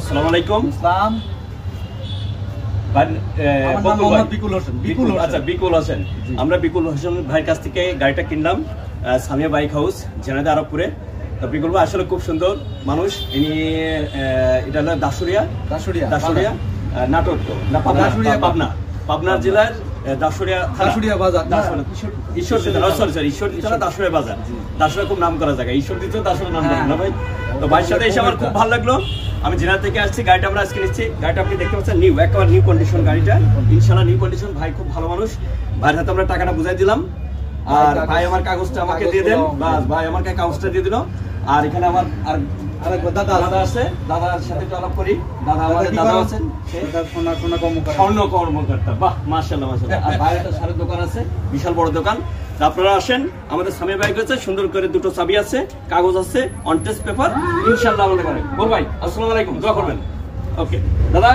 আসসালামু আলাইকুম। ইসলাম বিকুল হোসেন। আমরা বিকুল হোসেন ভাইয়ের কাছ থেকে গাড়িটা কিনলাম সামিয়া বাইক হাউস ঝিনাইদহ আরবপুরে। তো বিকুল ভাই আসলে খুব সুন্দর মানুষ। ইনি এটা হলো দাসুরিয়া নাটক না পাবনা জেলার দাসুরিয়া বাজার দাসুরিয়া বাজার। দাসুরিয়া খুব নাম করা জায়গা, ঈশ্বর দিতে দাসুরিয়া নাম করেন না ভাই। তো ভাইয়ের সাথে এসে আমার খুব ভালো লাগলো। আমি জেলা থেকে আসছি, গাড়িটা আমরা আজকে নিচ্ছি। গাড়িটা আপনি দেখতে পাচ্ছেন নিউ, একেবারে নিউ কন্ডিশন গাড়িটা, ইনশাআল্লাহ নিউ কন্ডিশন। ভাই খুব ভালো মানুষ, ভাইয়ের হাতে আমরা টাকাটা বুঝাই দিলাম। আর ভাই আমার কাগজটা আমাকে দিয়ে দেন, বাস ভাই আমাকে কাগজটা দিয়ে দিল। আর এখানে আমার দাদা আছে, দাদার সাথে একটু আলাপ করি। দাদা আমাদের দাদা আছেন স্বর্ণ কর্মকর্তা। বাহ মাশাআল্লাহ মাশাআল্লাহ। আর ভাইয়ের একটা সারের দোকান আছে, বিশাল বড় দোকান। আপনারা আসেন, আমাদের সামিয়া বাইক আছে, সুন্দর করে দুটো চাবি আছে, কাগজ আছে, অন টেস্ট পেপার, ইনশাআল্লাহ আমাদের করে। বল ভাই আসসালামু আলাইকুম, দোয়া করবেন। ওকে দাদা।